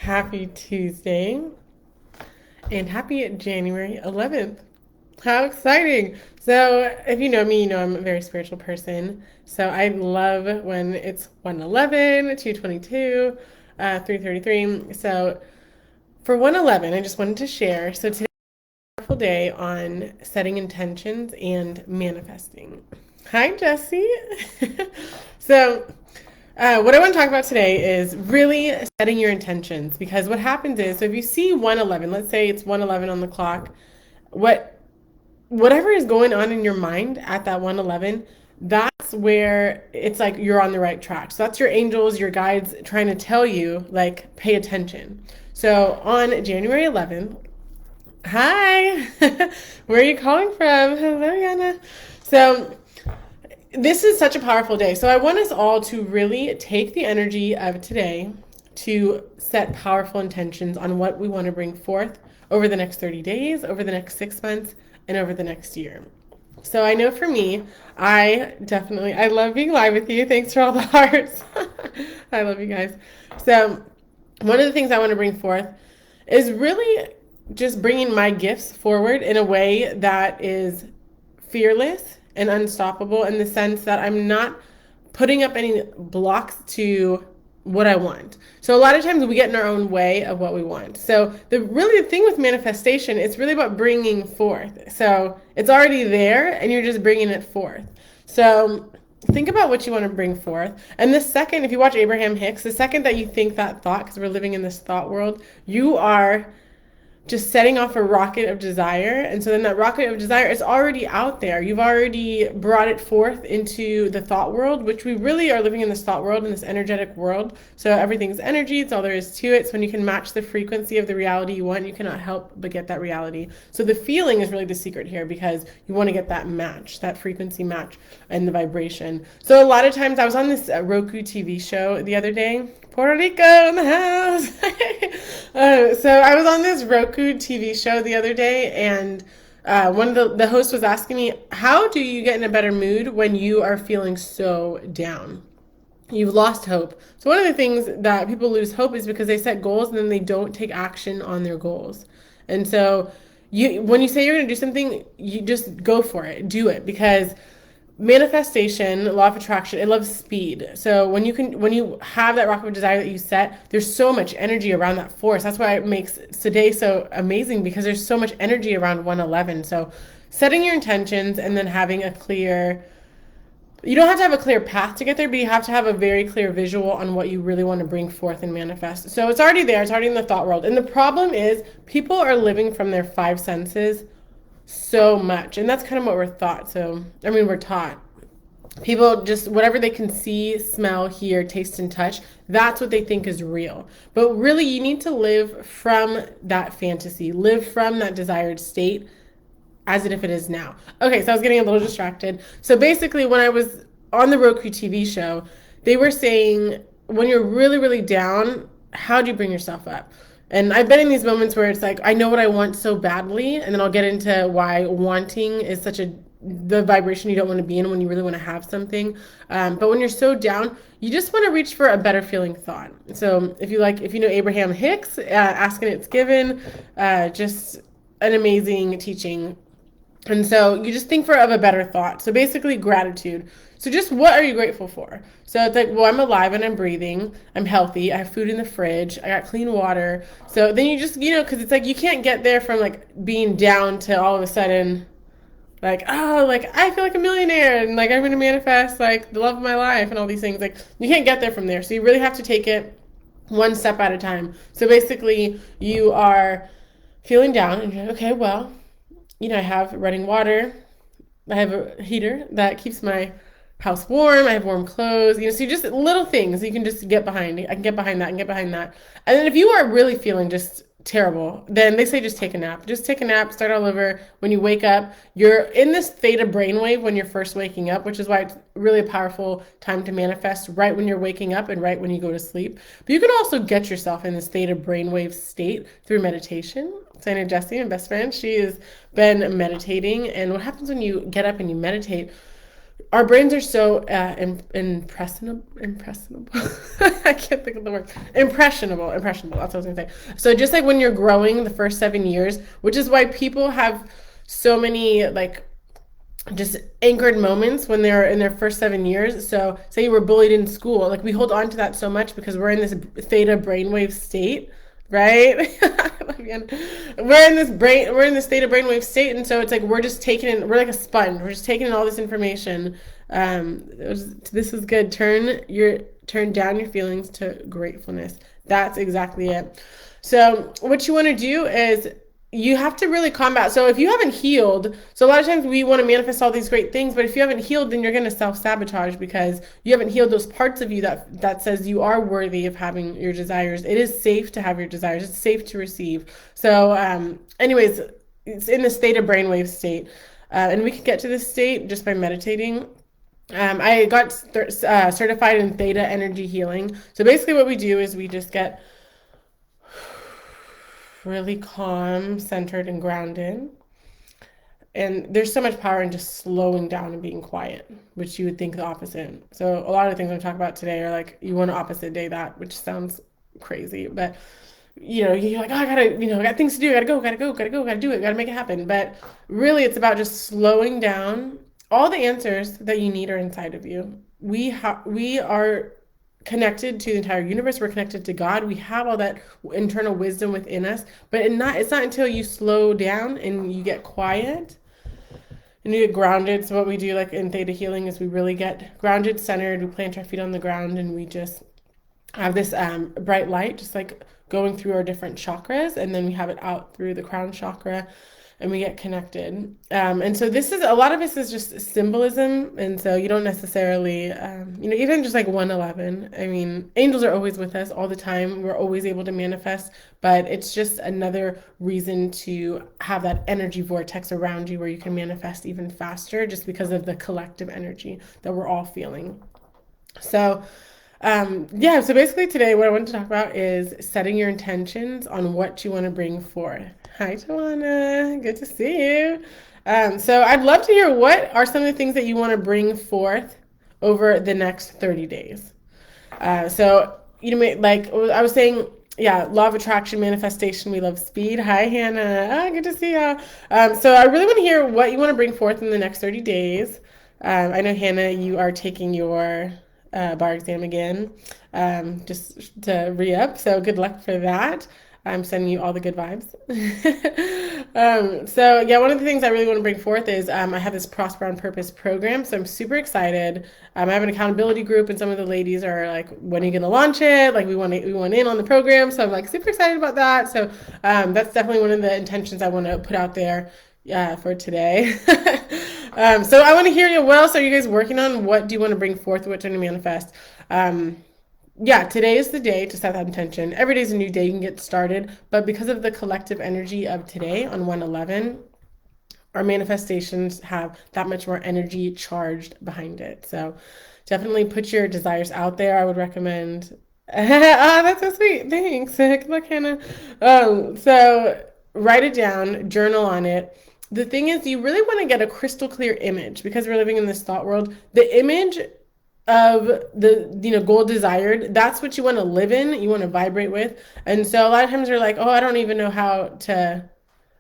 Happy Tuesday and happy January 11th. How exciting! So, if you know me, you know I'm a very spiritual person. So, I love when it's 111, 222, 333. So, for 111, I just wanted to share. So, today's a wonderful day on setting intentions and manifesting. Hi, Jesse. so, what I want to talk about today is really setting your intentions because what happens is, so if you see 111, let's say it's 111 on the clock, what whatever is going on in your mind at that 111, that's where it's like you're on the right track. So that's your angels, your guides trying to tell you, like, pay attention. So on January 11th, hi, where are you calling from? Hello, Yana. So this is such a powerful day. So I want us all to really take the energy of today to set powerful intentions on what we want to bring forth over the next 30 days, over the next 6 months, and over the next year. So I know for me, I love being live with you. Thanks for all the hearts. I love you guys. So one of the things I want to bring forth is really just bringing my gifts forward in a way that is fearless and unstoppable in the sense that I'm not putting up any blocks to what I want. So a lot of times we get in our own way of what we want. So the thing with manifestation, it's really about bringing forth. So it's already there and you're just bringing it forth. So think about what you want to bring forth. And the second, if you watch Abraham Hicks, the second that you think that thought, because we're living in this thought world, you are just setting off a rocket of desire. And so then that rocket of desire is already out there. You've already brought it forth into the thought world, which we really are living in this thought world, in this energetic world. So everything's energy. It's all there is to it. So when you can match the frequency of the reality you want, you cannot help but get that reality. So the feeling is really the secret here because you want to get that match, that frequency match and the vibration. So a lot of times I was on this Roku TV show the other day. Puerto Rico in the house. So I was on this Roku TV show the other day, and one of the hosts was asking me, how do you get in a better mood when you are feeling so down? You've lost hope. So one of the things that people lose hope is because they set goals and then they don't take action on their goals. And so when you say you're going to do something, you just go for it. Do it, because manifestation, law of attraction, it loves speed. So when you have that rocket of desire that you set, there's so much energy around that force. That's why it makes today so amazing, because there's so much energy around 111. So setting your intentions and then having a clear, you don't have to have a clear path to get there, but you have to have a very clear visual on what you really want to bring forth and manifest. So it's already there. It's already in the thought world. And the problem is people are living from their five senses so much, and that's kind of what we're taught. We're taught. People just, whatever they can see, smell, hear, taste, and touch, that's what they think is real. But really, you need to live from that fantasy, live from that desired state as if it is now. Okay, so I was getting a little distracted. So basically, when I was on the Roku TV show, they were saying, when you're really, really down, how do you bring yourself up? And I've been in these moments where it's like, I know what I want so badly, and then I'll get into why wanting is the vibration you don't want to be in when you really want to have something. But when you're so down, you just want to reach for a better feeling thought. So if you know Abraham Hicks, Ask and It's Given, just an amazing teaching. And so you just think of a better thought. So basically gratitude. So just what are you grateful for? So it's like, well, I'm alive and I'm breathing. I'm healthy. I have food in the fridge. I got clean water. So then you just, because it's like you can't get there from like being down to all of a sudden like, oh, like I feel like a millionaire and like I'm going to manifest like the love of my life and all these things. Like you can't get there from there. So you really have to take it one step at a time. So basically you are feeling down and you're like, okay, well, I have running water. I have a heater that keeps my house warm. I have warm clothes. So you just little things you can just get behind. I can get behind that and get behind that. And then if you are really feeling just terrible, then they say just take a nap. Just take a nap, start all over. When you wake up, you're in this theta brainwave when you're first waking up, which is why it's really a powerful time to manifest right when you're waking up and right when you go to sleep. But you can also get yourself in this theta brainwave state through meditation. So I know Jessie, my best friend, she has been meditating. And what happens when you get up and you meditate, our brains are so impressionable. I can't think of the word. Impressionable. That's what I was gonna say. So just like when you're growing the first 7 years, which is why people have so many like just anchored moments when they're in their first 7 years. So say you were bullied in school, like we hold on to that so much because we're in this theta brainwave state, right? We're in this theta brainwave state, and so it's like we're just taking in, we're like a sponge. We're just taking in all this information. This is good. Turn down your feelings to gratefulness. That's exactly it. So what you want to do is you have to really combat. So if you haven't healed, so a lot of times we want to manifest all these great things, but if you haven't healed, then you're going to self-sabotage because you haven't healed those parts of you that says you are worthy of having your desires. It is safe to have your desires. It's safe to receive. So anyways, it's in the state of brainwave state. And we can get to this state just by meditating. I got certified in theta energy healing. So basically what we do is we just get really calm, centered, and grounded. And there's so much power in just slowing down and being quiet, which you would think the opposite. So a lot of the things I'm talking about today are like you want to opposite day that, which sounds crazy, but you're like, oh, I gotta, I got things to do, gotta do it, gotta make it happen. But really, it's about just slowing down. All the answers that you need are inside of you. We are connected to the entire universe. We're connected to God. We have all that internal wisdom within us. But it's not until you slow down and you get quiet and you get grounded. So what we do like in theta healing is we really get grounded, centered. We plant our feet on the ground and we just have this bright light just like going through our different chakras, and then we have it out through the crown chakra and we get connected. And so a lot of this is just symbolism. And so you don't necessarily, even just like 111, I mean, angels are always with us all the time. We're always able to manifest, but it's just another reason to have that energy vortex around you where you can manifest even faster just because of the collective energy that we're all feeling. So, so basically today what I want to talk about is setting your intentions on what you want to bring forth. Hi, Tawana. Good to see you. So I'd love to hear what are some of the things that you want to bring forth over the next 30 days. Like I was saying, yeah, law of attraction, manifestation, we love speed. Hi, Hannah. Good to see you. So I really want to hear what you want to bring forth in the next 30 days. I know, Hannah, you are taking your bar exam again, just to re-up. So good luck for that. I'm sending you all the good vibes. One of the things I really want to bring forth is I have this Prosper on Purpose program. So I'm super excited. I have an accountability group, and some of the ladies are like, when are you going to launch it? Like we want in on the program. So I'm like super excited about that. So that's definitely one of the intentions I want to put out there for today. So I want to hear what else are you guys working on? What do you want to bring forth? What do you want to manifest? Today is the day to set that intention. Every day is a new day. You can get started. But because of the collective energy of today on 111, our manifestations have that much more energy charged behind it. So definitely put your desires out there. I would recommend. That's so sweet. Thanks. Good luck, Hannah. So write it down, journal on it. The thing is, you really want to get a crystal clear image because we're living in this thought world. The image of the goal desired, that's what you want to live in, you want to vibrate with. And so a lot of times you're like, oh, I don't even know how to.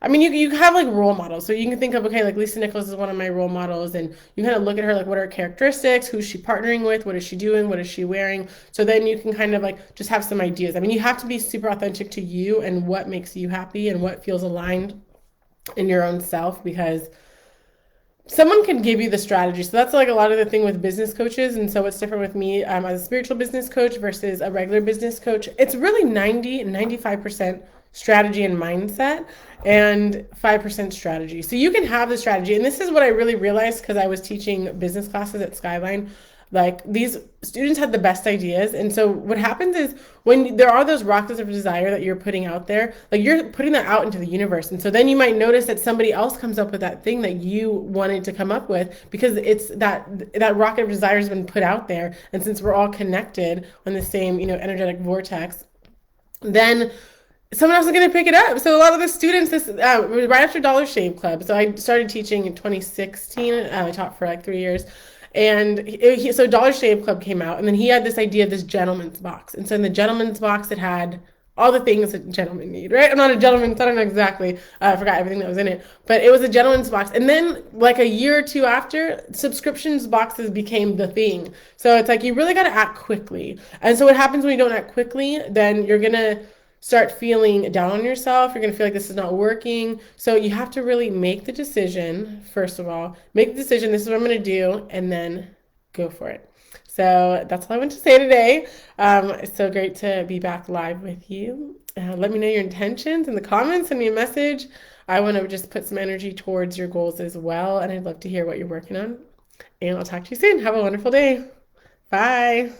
I mean, you have like role models. So you can think of, okay, like Lisa Nichols is one of my role models, and you kind of look at her like, what are her characteristics? Who's she partnering with? What is she doing? What is she wearing? So then you can kind of like just have some ideas. I mean, you have to be super authentic to you and what makes you happy and what feels aligned in your own self, because someone can give you the strategy. So that's like a lot of the thing with business coaches. And so what's different with me as a spiritual business coach versus a regular business coach, it's really 95% strategy and mindset and 5% strategy. So you can have the strategy. And this is what I really realized because I was teaching business classes at Skyline. Like these students had the best ideas. And so what happens is when there are those rockets of desire that you're putting out there, like you're putting that out into the universe. And so then you might notice that somebody else comes up with that thing that you wanted to come up with because it's that rocket of desire has been put out there. And since we're all connected on the same, energetic vortex, then someone else is going to pick it up. So a lot of the students, right after Dollar Shave Club. So I started teaching in 2016. I taught for like 3 years. And so Dollar Shave Club came out, and then he had this idea of this gentleman's box. And so in the gentleman's box, it had all the things that gentlemen need, right? I'm not a gentleman, so I don't know exactly. I forgot everything that was in it, but it was a gentleman's box. And then, like a year or two after, subscriptions boxes became the thing. So it's like you really got to act quickly. And so what happens when you don't act quickly? Then you're gonna start feeling down on yourself. You're going to feel like this is not working. So you have to really make the decision, first of all, make the decision, this is what I'm going to do, and then go for it. So that's all I want to say today. It's so great to be back live with you. Let me know your intentions in the comments, send me a message. I want to just put some energy towards your goals as well, and I'd love to hear what you're working on. And I'll talk to you soon. Have a wonderful day. Bye.